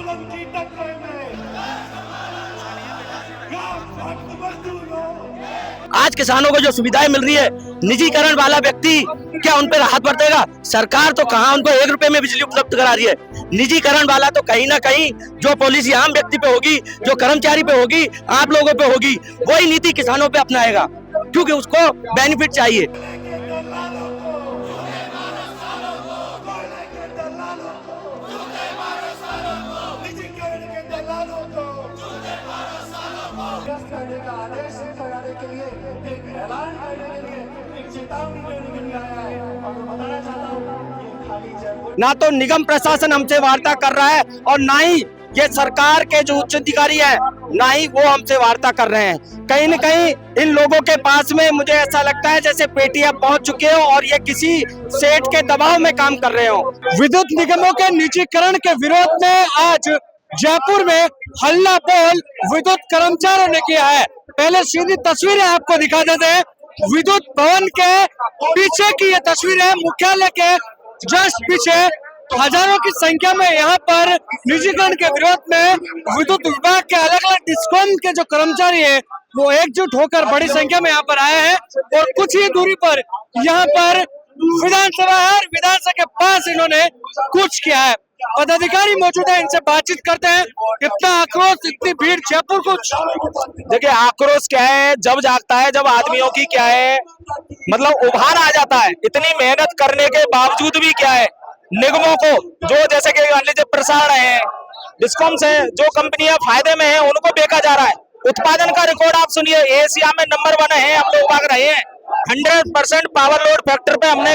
आंदोलन की टक्कर में आज किसानों को जो सुविधाएं मिल रही है, निजीकरण वाला व्यक्ति क्या उन पर राहत बरतेगा? सरकार तो कहां उनको 1 रुपए में बिजली उपलब्ध करा रही है। निजीकरण वाला तो कहीं ना कहीं जो पॉलिसी आम व्यक्ति पे होगी, जो कर्मचारी पे होगी, आप लोगों पे होगी, वही नीति किसानों पे अपनाएगा, क्योंकि उसको बेनिफिट चाहिए। करने का आदेश लगाने के लिए, एक ऐलान करने के लिए, एक चेतावनी देने के लिए आया है। और मैं बताना चाहता हूँ ये खाली जयपुर ना तो निगम प्रशासन हमसे वार्ता कर रहा है और ना ही ये सरकार के जो उच्च अधिकारी है, ना ही वो हमसे वार्ता कर रहे हैं। कहीं न कहीं इन लोगों के पास में मुझे ऐसा लगता है जैसे पेटियां पहुंच चुके हो और ये किसी सेठ के दबाव में काम कर रहे हो। विद्युत निगमों के निजीकरण के विरोध में आज जयपुर में हल्ला बोल विद्युत कर्मचारियों ने किया है। पहले सीधी तस्वीरें आपको दिखा देते हैं। विद्युत भवन के पीछे की ये तस्वीर है, मुख्यालय के जस्ट पीछे हजारों की संख्या में यहाँ पर निजीकरण के विरोध में विद्युत विभाग के अलग अलग डिस्कॉम के जो कर्मचारी है वो एकजुट होकर बड़ी संख्या में यहाँ पर आए हैं और कुछ ही दूरी पर यहाँ पर विधानसभा है और विधानसभा के पास इन्होंने कुछ किया है। पदाधिकारी मौजूद है, इनसे बातचीत करते हैं। इतना आक्रोश, इतनी भीड़, जयपुर कुछ देखिए आक्रोश क्या है, जब जागता है, जब आदमियों की क्या है मतलब उभार आ जाता है। इतनी मेहनत करने के बावजूद भी क्या है, निगमों को जो जैसे कि मान लीजिए प्रसारण है, डिस्कॉम्स है, जो कंपनियां फायदे में है उनको बेचा जा रहा है। उत्पादन का रिकॉर्ड आप सुनिए, एशिया में नंबर 1 है, हम लोग भाग रहे हैं। 100% पावर लोड फैक्टर पे हमने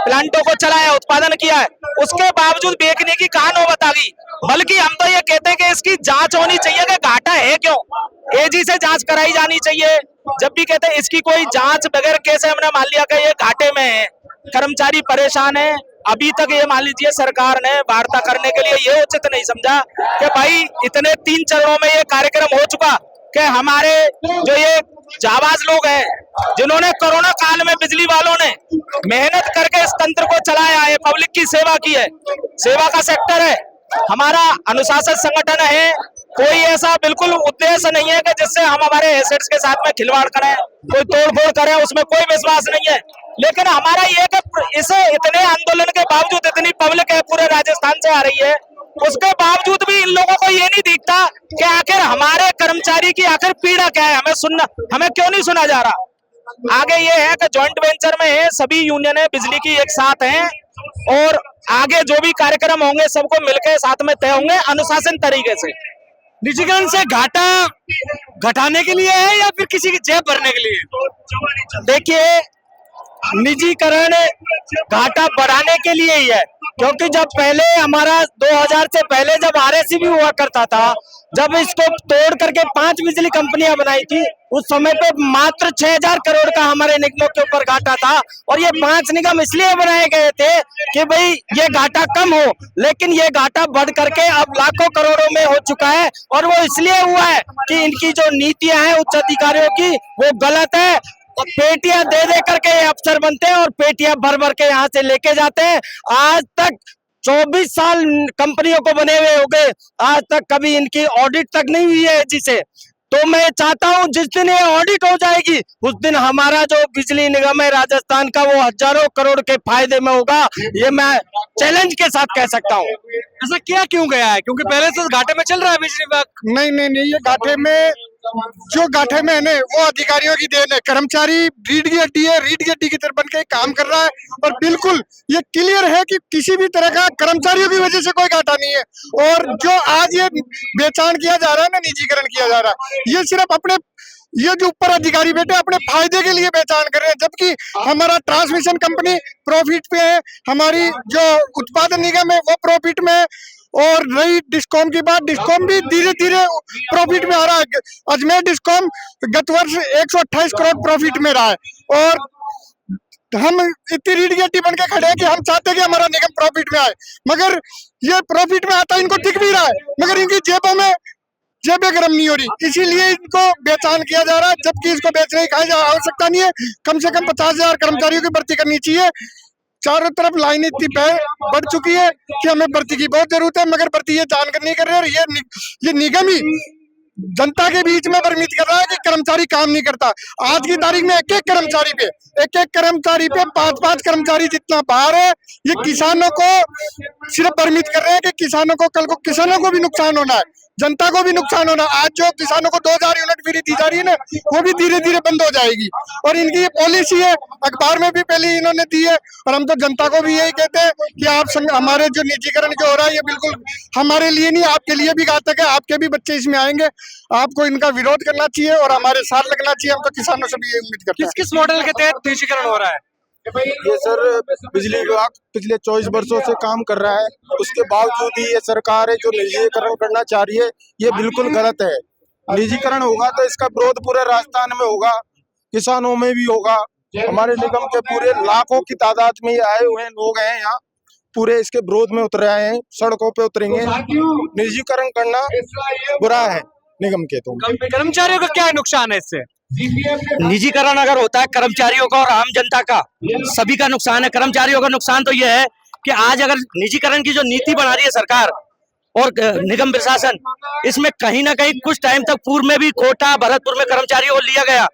प्लांटों को चलाया, उत्पादन किया है, उसके बावजूद बेचने की कहां नौबत आ गई। बल्कि हम तो ये कहते हैं कि इसकी जांच होनी चाहिए कि घाटा है क्यों, एजी से जांच कराई जानी चाहिए। जब भी कहते हैं इसकी कोई जांच बगैर कैसे हमने मान लिया कि ये घाटे में है, कर्मचारी परेशान है। अभी तक ये मान लीजिए सरकार ने वार्ता करने के लिए ये उचित नहीं समझा कि भाई इतने 3 चरणों में ये कार्यक्रम हो चुका कि हमारे जो ये जाबाज लोग हैं, जिन्होंने कोरोना काल में बिजली वालों ने मेहनत करके इस तंत्र को चलाया है, पब्लिक की सेवा की है, सेवा का सेक्टर है, हमारा अनुशासित संगठन है। कोई ऐसा बिल्कुल उद्देश्य नहीं है कि जिससे हम हमारे एसेट्स के साथ में खिलवाड़ करें, कोई तोड़फोड़ करें, उसमें कोई विश्वास नहीं है। लेकिन हमारा ये कि इसे इतने आंदोलन के बावजूद, इतनी पब्लिक है पूरे राजस्थान से आ रही है, उसके बावजूद भी इन लोगों को ये नहीं दिखता कि आखिर हमारे कर्मचारी की आखिर पीड़ा क्या है, हमें क्यों नहीं सुना जा रहा। आगे ये है कि जॉइंट वेंचर में है, सभी यूनियन बिजली की एक साथ हैं और आगे जो भी कार्यक्रम होंगे सबको मिलकर साथ में तय होंगे अनुशासन तरीके से। निजीकरण से घाटा घटाने के लिए है या फिर किसी की जेब भरने के लिए? देखिए निजीकरण घाटा बढ़ाने के लिए ही है, क्योंकि जब पहले हमारा 2000 से पहले जब आरएसी भी हुआ करता था, जब इसको तोड़ करके 5 बिजली कंपनियां बनाई थी, उस समय पे मात्र 6000 करोड़ का हमारे निगमों के ऊपर घाटा था। और ये 5 निगम इसलिए बनाए गए थे कि भाई ये घाटा कम हो, लेकिन ये घाटा बढ़ करके अब लाखों करोड़ों में हो चुका है। और वो इसलिए हुआ है कि इनकी जो नीतियां हैं उच्च अधिकारियों की वो गलत है। पेटियां दे दे करके अफसर बनते हैं और पेटियां भर भर के यहाँ से लेके जाते हैं। आज तक 24 साल कंपनियों को बने हुए हो गए, आज तक कभी इनकी ऑडिट तक नहीं हुई है जिसे। तो मैं चाहता हूं जिस दिन ये ऑडिट हो जाएगी उस दिन हमारा जो बिजली निगम है राजस्थान का वो हजारों करोड़ के फायदे में होगा, ये मैं चैलेंज के साथ कह सकता हूं। ऐसा क्या क्यों गया है? क्योंकि पहले से घाटे में चल रहा है बिजली विभाग। नहीं, ये घाटे में जो घाटे में है ना वो अधिकारियों की देन है। कर्मचारी रीढ़ की हड्डी है, रीढ़ की हड्डी की तरह बन के काम कर रहा है और बिल्कुल ये क्लियर है कि किसी भी तरह का कर्मचारियों की वजह से कोई घाटा नहीं है। और जो आज ये बेचान किया जा रहा है ना, निजीकरण किया जा रहा है, ये सिर्फ अपने ये जो ऊपर अधिकारी बैठे अपने फायदे के लिए पहचान कर रहे हैं। जबकि हमारा ट्रांसमिशन कंपनी प्रॉफिट पे है, हमारी जो उत्पादन निगम है वो प्रॉफिट में है, और रही डिस्कॉम की बात, डिस्कॉम भी धीरे धीरे प्रॉफिट में आ रहा है। अजमेर डिस्कॉम गत वर्ष 128 करोड़ प्रॉफिट में रहा है और हम इतनी रीढ़ की हड्डी बन के खड़े हैं कि हम चाहते हैं कि हमारा निगम प्रॉफिट में आए, मगर ये प्रॉफिट में आता इनको दिख भी रहा है, मगर इनकी जेबें गर्म नहीं हो रही, इसीलिए इनको बेचान किया जा रहा है। जबकि इसको बेचने की आवश्यकता नहीं है। कम से कम 50,000 कर्मचारियों की भर्ती करनी चाहिए। चारों तरफ लाइन इतनी बढ़ चुकी है कि हमें भर्ती की बहुत जरूरत है, मगर भर्ती ये जानकर नहीं कर रहे, और ये निगम ही जनता के बीच में भ्रमित कर रहा है कि कर्मचारी काम नहीं करता। आज की तारीख में एक एक कर्मचारी पे 5-5 कर्मचारी जितना बाहर है। ये किसानों को सिर्फ भ्रमित कर रहे हैं कि किसानों को कल को किसानों को भी नुकसान होना है, जनता को भी नुकसान होना। आज जो किसानों को 2000 यूनिट फ्री दी जा रही है ना, वो भी धीरे धीरे बंद हो जाएगी, और इनकी ये पॉलिसी है, अखबार में भी पहले इन्होंने दी है। और हम तो जनता को भी यही कहते हैं कि आप हमारे जो निजीकरण जो हो रहा है, ये बिल्कुल हमारे लिए नहीं, आपके लिए भी घातक है, आपके भी बच्चे इसमें आएंगे। आपको इनका विरोध करना चाहिए और हमारे साथ लगना चाहिए। हम तो किसानों से भी ये उम्मीद करते हैं। किस मॉडल के तहत निजीकरण हो रहा है? ये सर बिजली विभाग पिछले 24 वर्षों से काम कर रहा है, उसके बावजूद ही ये सरकार है जो निजीकरण करना चाह रही है, ये बिल्कुल गलत है। निजीकरण होगा तो इसका विरोध पूरे राजस्थान में होगा, किसानों में भी होगा। हमारे निगम के पूरे लाखों की तादाद में ये आए हुए लोग हैं, यहाँ पूरे इसके विरोध में उतर आए हैं, सड़कों पे उतरेंगे। निजीकरण करना बुरा है निगम के। तो कर्मचारियों का क्या नुकसान है इससे? निजीकरण अगर होता है कर्मचारियों का और आम जनता का, सभी का नुकसान है। कर्मचारियों का नुकसान तो यह है कि आज अगर निजीकरण की जो नीति बना रही है सरकार और निगम प्रशासन, इसमें कहीं ना कहीं कुछ टाइम तक पूर्व में भी कोटा भरतपुर में कर्मचारियों को लिया गया,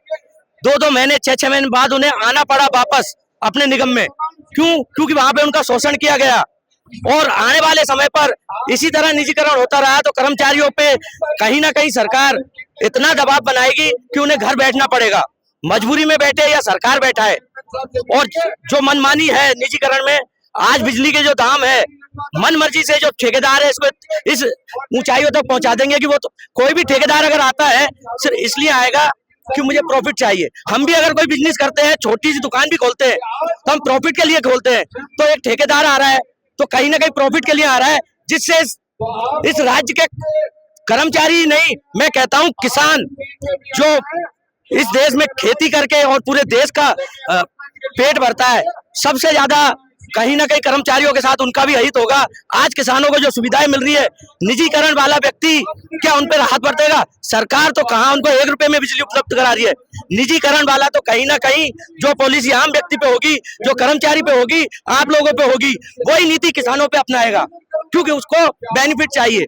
2-2 महीने 6-6 महीने बाद उन्हें आना पड़ा वापस अपने निगम में। क्यों? क्योंकि वहां पे उनका शोषण किया गया। और आने वाले समय पर इसी तरह निजीकरण होता रहा तो कर्मचारियों पे कहीं ना कहीं सरकार इतना दबाव बनाएगी कि उन्हें घर बैठना पड़ेगा, मजबूरी में बैठे या सरकार बैठा है। और जो मनमानी है निजीकरण में, आज बिजली के जो दाम है मन मर्जी से जो ठेकेदार है इसको इस ऊंचाइयों तक पहुंचा देंगे कि वो तो कोई भी ठेकेदार अगर आता है सिर्फ इसलिए आएगा कि मुझे प्रॉफिट चाहिए। हम भी अगर कोई बिजनेस करते हैं, छोटी सी दुकान भी खोलते हैं तो हम प्रॉफिट के लिए खोलते हैं। तो एक ठेकेदार आ रहा है तो कहीं ना कहीं प्रॉफिट के लिए आ रहा है, जिससे इस राज्य के कर्मचारी नहीं, मैं कहता हूं किसान जो इस देश में खेती करके और पूरे देश का पेट भरता है, सबसे ज्यादा कहीं ना कहीं कर्मचारियों के साथ उनका भी हित होगा। आज किसानों को जो सुविधाएं मिल रही है, निजीकरण वाला व्यक्ति क्या उन पर राहत बरतेगा? सरकार तो कहां उनको 1 रुपए में बिजली उपलब्ध करा रही है। निजीकरण वाला तो कहीं ना कहीं जो पॉलिसी आम व्यक्ति पे होगी, जो कर्मचारी पे होगी, आप लोगों पे होगी, वही नीति किसानों पे अपनाएगा, क्योंकि उसको बेनिफिट चाहिए।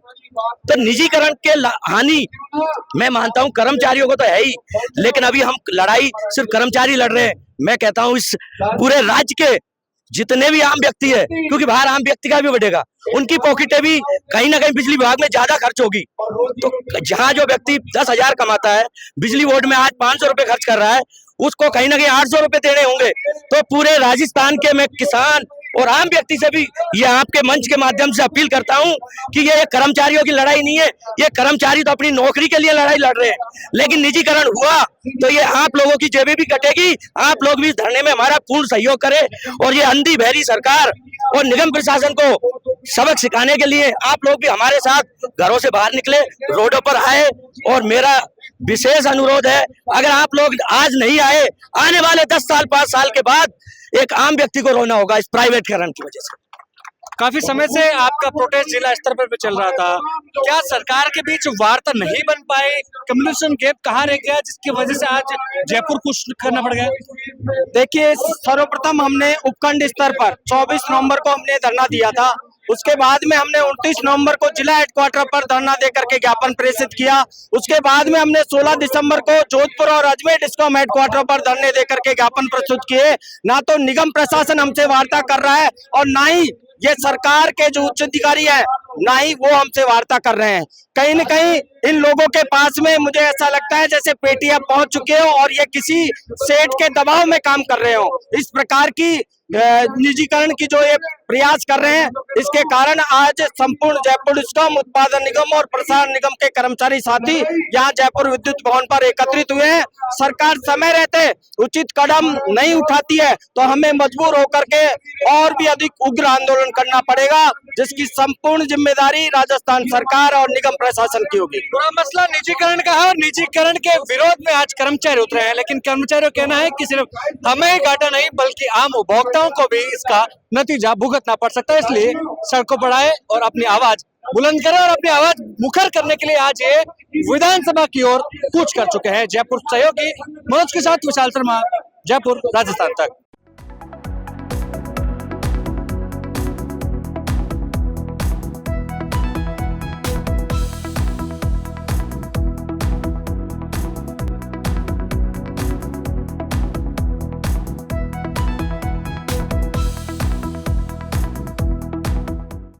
तो निजीकरण के हानि मैं मानता हूं कर्मचारियों को तो है ही, लेकिन अभी हम लड़ाई सिर्फ कर्मचारी लड़ रहे हैं। मैं कहता हूं इस पूरे राज्य के जितने भी आम व्यक्ति है, क्योंकि बाहर आम व्यक्ति का भी बढ़ेगा, उनकी पॉकेटें भी कहीं ना कहीं बिजली विभाग में ज्यादा खर्च होगी। तो जहां जो व्यक्ति 10,000 कमाता है, बिजली बोर्ड में आज 500 रुपए खर्च कर रहा है, उसको कहीं ना कहीं 800 रुपए देने होंगे। तो पूरे राजस्थान के मैं किसान और आम व्यक्ति से भी ये आपके मंच के माध्यम से अपील करता हूं कि ये कर्मचारियों की लड़ाई नहीं है, ये कर्मचारी तो अपनी नौकरी के लिए लड़ाई लड़ रहे हैं, लेकिन निजीकरण हुआ तो ये आप लोगों की जेबें भी कटेगी। आप लोग भी धरने में हमारा पूर्ण सहयोग करें और ये अंधी बहरी सरकार और निगम प्रशासन को सबक सिखाने के लिए आप लोग भी हमारे साथ घरों से बाहर निकले, रोडों पर आए। और मेरा विशेष अनुरोध है, अगर आप लोग आज नहीं आए, आने वाले 10 साल 5 साल के बाद एक आम व्यक्ति को रोना होगा इस प्राइवेटकरण की वजह से। काफी समय से आपका प्रोटेस्ट जिला स्तर पर भी चल रहा था, क्या सरकार के बीच वार्ता नहीं बन पाई? कम्युनिकेशन गैप कहाँ रह गया जिसकी वजह से आज जयपुर कुछ करना पड़ गया? देखिए, सर्वप्रथम हमने उपखंड स्तर पर 24 नवंबर को हमने धरना दिया था। उसके बाद में हमने 29 नवंबर को जिला हेडक्वार्टर पर धरना देकर के ज्ञापन प्रेषित किया। उसके बाद में हमने 16 दिसंबर को जोधपुर और अजमेर डिस्कॉम हेडक्वार्टर पर धरने देकर के ज्ञापन प्रस्तुत किए। ना तो निगम प्रशासन हमसे वार्ता कर रहा है और ना ही ये सरकार के जो उच्च अधिकारी है, ना ही वो हमसे वार्ता कर रहे हैं। कहीं न कहीं इन लोगों के पास में मुझे ऐसा लगता है जैसे पेटियां पहुंच चुके हो और ये किसी सेठ के दबाव में काम कर रहे हो। इस प्रकार की निजीकरण की जो ये प्रयास कर रहे हैं, इसके कारण आज संपूर्ण जयपुर डिस्कॉम उत्पादन निगम और प्रसारण निगम के कर्मचारी साथी यहाँ जयपुर विद्युत भवन पर एकत्रित हुए हैं। सरकार समय रहते उचित कदम नहीं उठाती है तो हमें मजबूर होकर के और भी अधिक उग्र आंदोलन करना पड़ेगा, जिसकी संपूर्ण जिम्मेदारी राजस्थान सरकार और निगम प्रशासन की होगी। पूरा मसला निजीकरण का है और निजीकरण के विरोध में आज कर्मचारी उतरे हैं, लेकिन कर्मचारियों का कहना है कि सिर्फ हमें घाटा नहीं बल्कि आम उपभोक्ताओं को भी इसका नतीजा भुगतना पड़ सकता है। इसलिए सड़कों पर आए और अपनी आवाज बुलंद करें और अपनी आवाज मुखर करने के लिए आज ये विधानसभा की ओर कूच कर चुके हैं। जयपुर सहयोगी मनोज के साथ विशाल शर्मा, जयपुर, राजस्थान तक।